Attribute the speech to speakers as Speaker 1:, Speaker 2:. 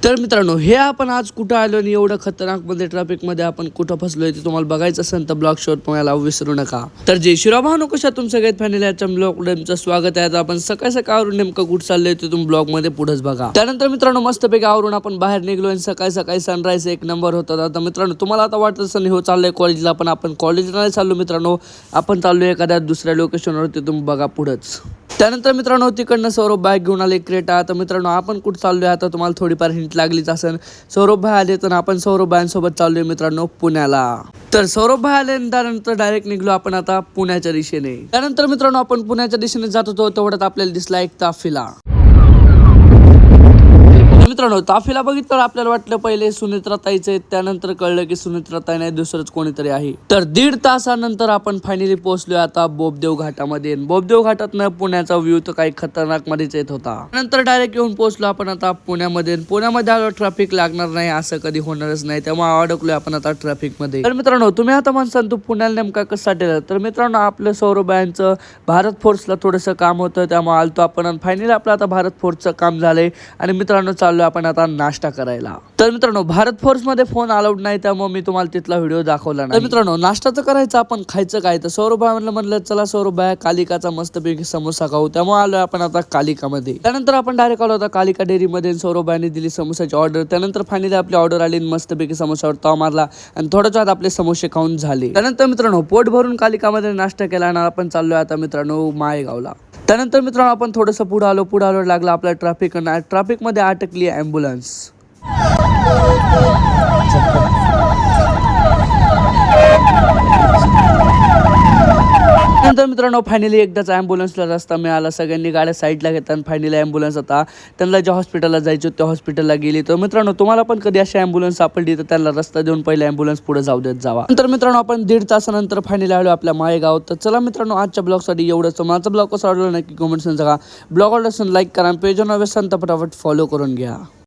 Speaker 1: तर मित्रांनो, हे आपण आज कुठं आलो आणि एवढं खतरनाक मध्ये ट्रॅफिक मध्ये आपण कुठं फसलोय ते तुम्हाला बघायचं असेल तर ब्लॉग शोध तुम्हाला विसरू नका. तर जय श्रीराम भावनो, कशा तुम सगळ्यात फॅमिली याच्या ब्लॉग मध्ये तुमचं स्वागत आहे. आपण सकाळ सकाळवरून नेमकं कुठं चाललोय ते तुम्ही ब्लॉग मध्ये पुढेच बघा. त्यानंतर मित्रांनो, मस्तपैकी आवरून आपण बाहेर निघलो आणि सकाळी सकाळी सनराईज एक नंबर होता. आता मित्रांनो, तुम्हाला आता वाटत असेल हो चाललंय कॉलेजला, पण आपण कॉलेजला नाही चाललो मित्रांनो, आपण चाललोय एखाद्या दुसऱ्या लोकेशनवर, ते तुम्ही बघा पुढेच. त्यानंतर मित्रांनो, तिकडनं सौरभ बाईक घेऊन आले क्रेटा. तर मित्रांनो, आपण कुठं चाललोय आता तुम्हाला थोडीफार हिंट लागलीच असेल. सौरभ भाई आले तर आपण सौरभ भाईंसोबत चाललोय मित्रांनो पुण्याला. तर सौरभ भाई आले त्यानंतर डायरेक्ट निघलो आपण आता पुण्याच्या दिशेने. त्यानंतर मित्रांनो, आपण पुण्याच्या दिशेने जात होतो तेवढ्यात आपल्याला दिसला एक ताफिला. मित्रांनो, ताफिला बघितलं आपल्याला वाटलं पहिले सुनेत्राताईचे, त्यानंतर कळलं की सुनेत्राताई नाही दुसरंच कोणीतरी आहे. तर 1.5 तासानंतर आपण फायनली पोहोचलोय आता बोबदेव घाटामध्ये. बोबदेव घाटातनं पुण्याचा व्ह्यू तर काही खतरनाक मध्येच येत होता. नंतर डायरेक्ट येऊन पोहोचलो आपण आता पुण्यामध्ये. पुण्यामध्ये आलो, ट्रॅफिक लागणार नाही असं कधी होणारच नाही, त्यामुळे अडकलोय आपण आता ट्रॅफिक मध्ये. तर मित्रांनो, तुम्ही आता म्हणसाल तू पुण्याला नेमका कशासाठी आला, तर मित्रांनो, आपलं सौरभ यांचं भारत फोर्सला थोडंसं काम होतं त्यामुळे आलतो आपण. फायनली आपलं आता भारत फोर्सचं काम झालंय आणि मित्रांनो चाललो आपण आता नाश्ता करायला. तर मित्रांनो, भारत फोर्स मध्ये फोन अलाउड नाही त्यामुळे मी तुम्हाला तिथला व्हिडिओ दाखवला नाही. तर मित्रांनो, नाश्ताचं करायचं, आपण खायचं काय, तर सौरभ म्हणलं चला सौरभ भाई कालिकाचा मस्तपैकी समोसा खाऊ, त्यामुळे आलोय आपण आता कालिकामध्ये. त्यानंतर आपण डायरेक्ट आलो होता कालिका डेअरी मध्ये. सौरभ भाईने दिली समोसाची ऑर्डर. त्यानंतर फायनली आपली ऑर्डर आली, मस्तपैकी समोसावर ताव मारला आणि थोड्याच वेळात आपले समोसे खाऊन झाले. त्यानंतर मित्रांनो, पोट भरून कालिकामध्ये नाश्ता केला आणि आपण चाललोय आता मित्रांनो माळेगावला. त्यानंतर मित्रांनो, आपण थोडंसं पुढे आलो लागला आपला ट्रॅफिक मध्ये अटकली ॲम्ब्युलन्स. नंतर मित्रांनो, फायनली एकदाच ॲम्ब्युलन्सला रस्ता मिळाला. सगळ्यांनी गाड्या साईडला घेतात. फायनली ॲम्ब्युलन्स आता त्यांना ज्या हॉस्पिटलला जायचं त्या हॉस्पिटलला गेली. तर मित्रांनो, तुम्हाला पण कधी अशी ॲम्ब्युलन्स सापडली तर त्यांना रस्ता देऊन पहिले ॲम्ब्युलन्स पुढे जाऊ देत जावा. नंतर मित्रांनो, आपण 1.5 तासानंतर फायनली आलो आपल्या माळेगाव. तर चला मित्रांनो, आजच्या ब्लॉगसाठी एवढंच. माझा ब्लॉग कसा आवडला नक्की कमेंट्स सांगा. ब्लॉग आवडला असेल लाईक करा, पेजवर नव्हे तर फटाफट फॉलो करून घ्या.